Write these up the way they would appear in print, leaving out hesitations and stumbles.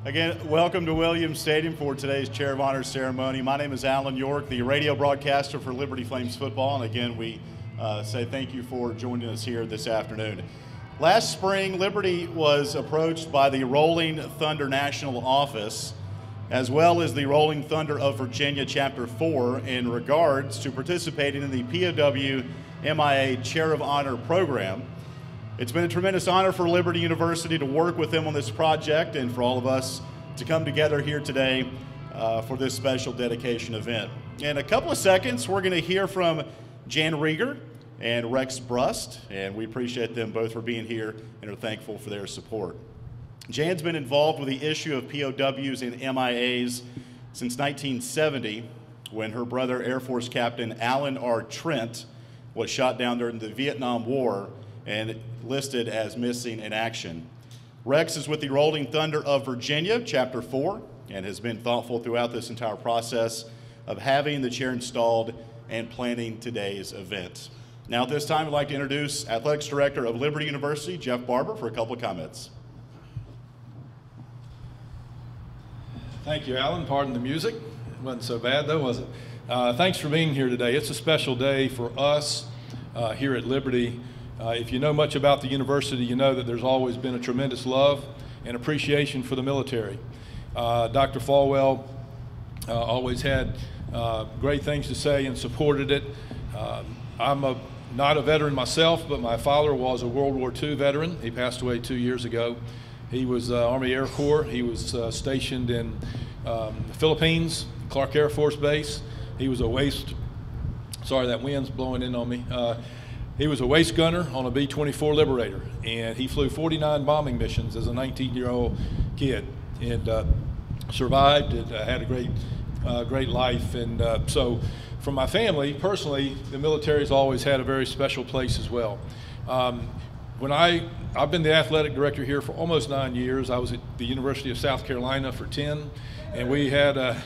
Again, welcome to Williams Stadium for today's Chair of Honor ceremony. My name is Alan York, the radio broadcaster for Liberty Flames football, and again, we say thank you for joining us here this afternoon. Last spring, Liberty was approached by the Rolling Thunder National Office, as well as the Rolling Thunder of Virginia Chapter 4, in regards to participating in the POW-MIA Chair of Honor program. It's been a tremendous honor for Liberty University to work with them on this project and for all of us to come together here today for this special dedication event. In a couple of seconds, we're going to hear from Jan Rieger and Rex Brust, and we appreciate them both for being here and are thankful for their support. Jan's been involved with the issue of POWs and MIAs since 1970, when her brother, Air Force Captain Alan R. Trent, was shot down during the Vietnam War and listed as missing in action. Rex is with the Rolling Thunder of Virginia, Chapter 4, and has been thoughtful throughout this entire process of having the chair installed and planning today's event. Now at this time, I'd like to introduce Athletics Director of Liberty University, Jeff Barber, for a couple of comments. Thank you, Alan. Pardon the music. It wasn't so bad though, was it? Thanks for being here today. It's a special day for us here at Liberty. If you know much about the university, you know that there's always been a tremendous love and appreciation for the military. Dr. Falwell always had great things to say and supported it. I'm not a veteran myself, but my father was a World War II veteran. He passed away 2 years ago. He was Army Air Corps. He was stationed in the Philippines, Clark Air Force Base. He was a waste, sorry, that wind's blowing in on me. He was a waist gunner on a B-24 Liberator, and he flew 49 bombing missions as a 19-year-old kid, and survived and had a great life. And so for my family, personally, the military's always had a very special place as well. I've been the athletic director here for almost 9 years. I was at the University of South Carolina for 10, and we had a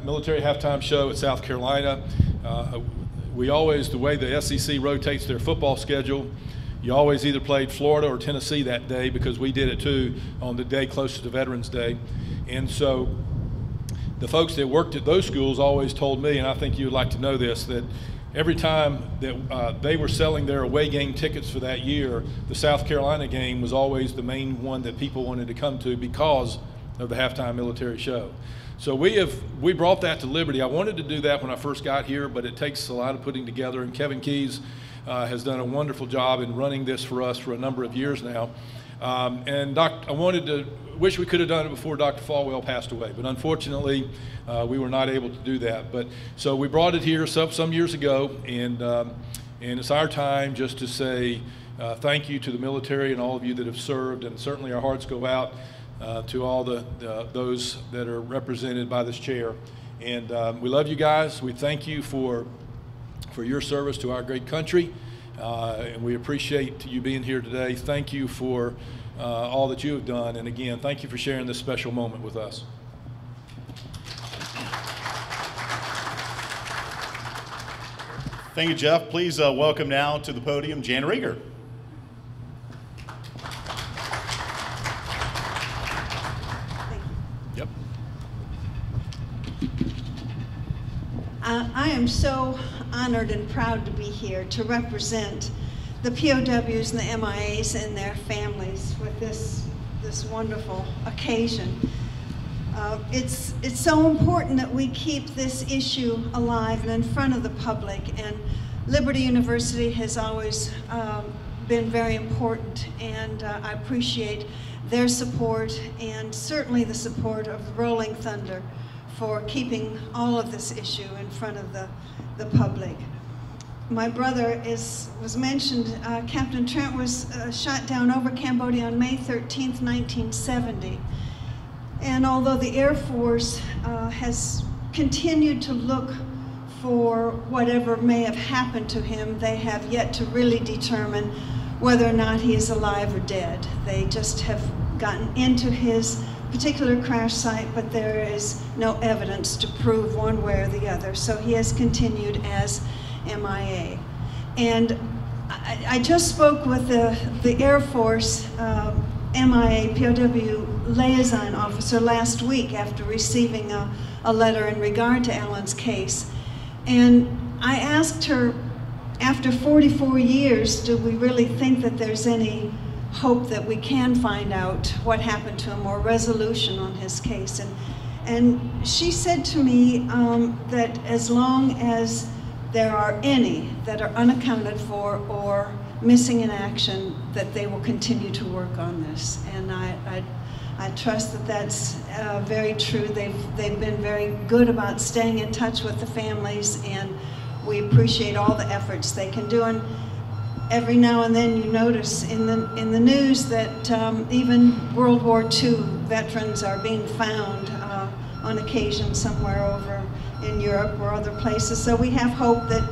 military halftime show at South Carolina. We always, the way the SEC rotates their football schedule, you always either played Florida or Tennessee that day, because we did it too on the day closest to Veterans Day. And so the folks that worked at those schools always told me, and I think you would like to know this, that every time that they were selling their away game tickets for that year, the South Carolina game was always the main one that people wanted to come to because of the halftime military show. So we brought that to Liberty. I wanted to do that when I first got here, but it takes a lot of putting together, and Kevin Keys has done a wonderful job in running this for us for a number of years now. And I wish we could have done it before Dr. Falwell passed away, but unfortunately we were not able to do that. But so we brought it here some years ago, and it's our time just to say thank you to the military and all of you that have served, and certainly our hearts go out to all those that are represented by this chair. And we love you guys. We thank you for your service to our great country, and we appreciate you being here today. Thank you for all that you have done, and again, thank you for sharing this special moment with us. Thank you, Jeff. Please welcome now to the podium Jan Rieger. Yep. I am so honored and proud to be here to represent the POWs and the MIAs and their families with this wonderful occasion. It's so important that we keep this issue alive and in front of the public, and Liberty University has always been very important, and I appreciate their support and certainly the support of the Rolling Thunder for keeping all of this issue in front of the public. My brother was mentioned. Captain Trent was shot down over Cambodia on May 13th, 1970. And although the Air Force has continued to look for whatever may have happened to him, they have yet to really determine whether or not he is alive or dead. They just have gotten into his particular crash site, but there is no evidence to prove one way or the other. So he has continued as MIA. And I just spoke with the Air Force MIA POW liaison officer last week after receiving a letter in regard to Alan's case. And I asked her, after 44 years, do we really think that there's any hope that we can find out what happened to him or resolution on his case? And she said to me that as long as there are any that are unaccounted for or missing in action, that they will continue to work on this. And I trust that that's very true. They've been very good about staying in touch with the families, and we appreciate all the efforts they can do. And every now and then you notice in the news that even World War II veterans are being found on occasion somewhere over in Europe or other places. So we have hope that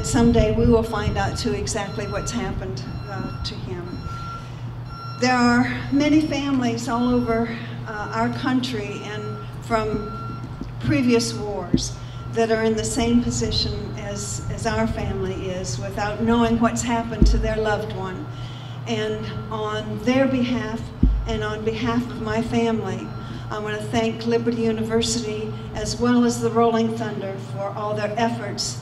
someday we will find out too exactly what's happened to him. There are many families all over our country and from previous wars that are in the same position as our family is, without knowing what's happened to their loved one. And on their behalf and on behalf of my family, I want to thank Liberty University as well as the Rolling Thunder for all their efforts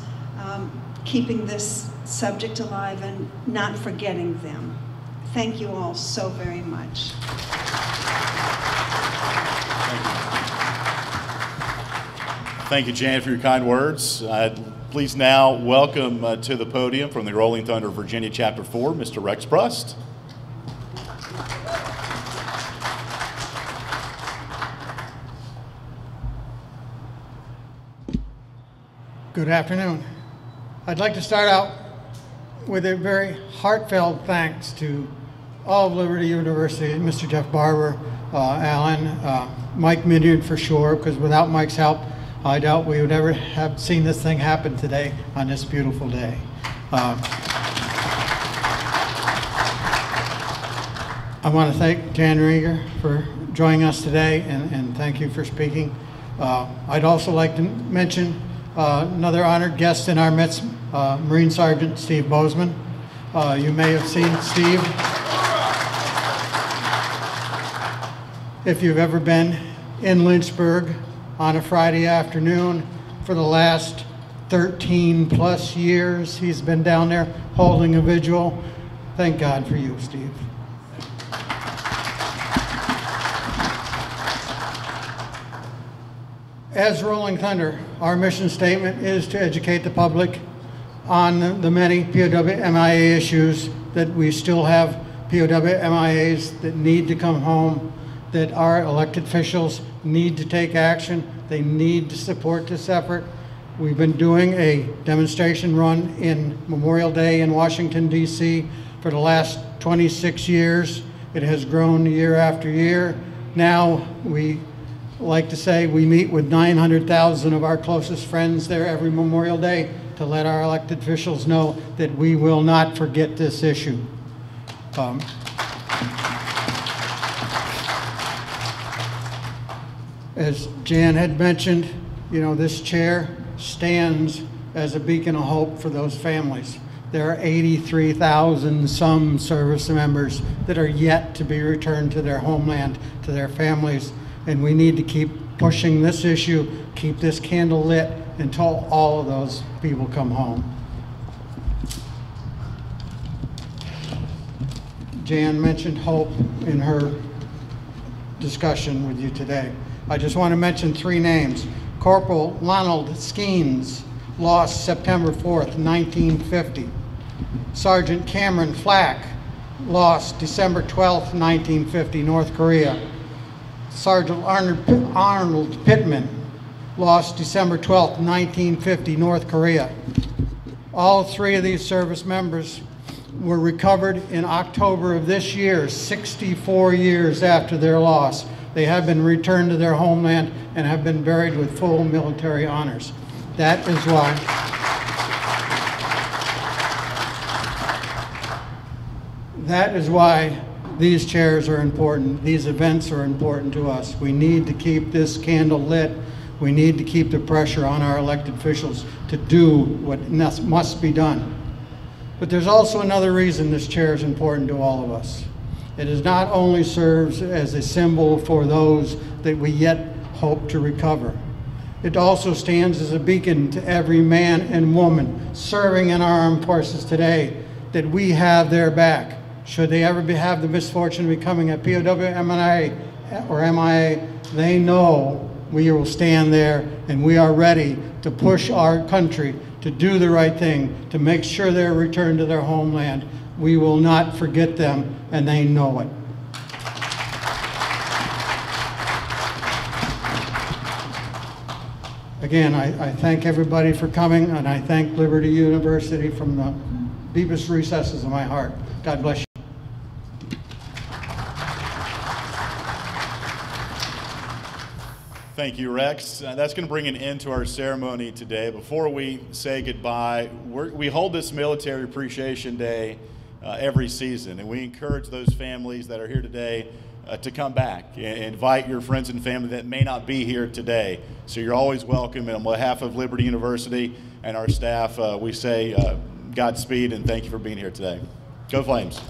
keeping this subject alive and not forgetting them. Thank you all so very much. Thank you, Jan, for your kind words. Please now welcome to the podium from the Rolling Thunder Virginia Chapter 4, Mr. Rex Brust. Good afternoon. I'd like to start out with a very heartfelt thanks to all of Liberty University, Mr. Jeff Barber, Alan, Mike Minyard for sure, because without Mike's help, I doubt we would ever have seen this thing happen today on this beautiful day. I want to thank Jan Rieger for joining us today, and thank you for speaking. I'd also like to mention another honored guest in our midst, Marine Sergeant Steve Bozeman. You may have seen Steve. If you've ever been in Lynchburg on a Friday afternoon for the last 13 plus years, he's been down there holding a vigil. Thank God for you, Steve. As Rolling Thunder, our mission statement is to educate the public on the many POW-MIA issues that we still have POW-MIAs that need to come home, that our elected officials need to take action. They need to support this effort. We've been doing a demonstration run in Memorial Day in Washington, D.C. for the last 26 years. It has grown year after year. Now we like to say we meet with 900,000 of our closest friends there every Memorial Day to let our elected officials know that we will not forget this issue. As Jan had mentioned, you know, this chair stands as a beacon of hope for those families. There are 83,000 some service members that are yet to be returned to their homeland, to their families, and we need to keep pushing this issue, keep this candle lit until all of those people come home. Jan mentioned hope in her discussion with you today. I just want to mention three names. Corporal Lonald Skeens, lost September 4th, 1950. Sergeant Cameron Flack, lost December 12th, 1950, North Korea. Sergeant Arnold Pittman, lost December 12th, 1950, North Korea. All three of these service members were recovered in October of this year, 64 years after their loss. They have been returned to their homeland and have been buried with full military honors. That is why these chairs are important. These events are important to us. We need to keep this candle lit. We need to keep the pressure on our elected officials to do what must be done. But there's also another reason this chair is important to all of us. It is not only serves as a symbol for those that we yet hope to recover. It also stands as a beacon to every man and woman serving in our armed forces today that we have their back. Should they ever have the misfortune of becoming a POW-MIA or MIA, they know we will stand there and we are ready to push our country to do the right thing, to make sure they're returned to their homeland. We will not forget them, and they know it. Again, I thank everybody for coming, and I thank Liberty University from the deepest recesses of my heart. God bless you. Thank you, Rex. That's going to bring an end to our ceremony today. Before we say goodbye, we hold this Military Appreciation Day every season, and we encourage those families that are here today to come back and invite your friends and family that may not be here today. So you're always welcome. And on behalf of Liberty University and our staff, we say Godspeed and thank you for being here today. Go Flames.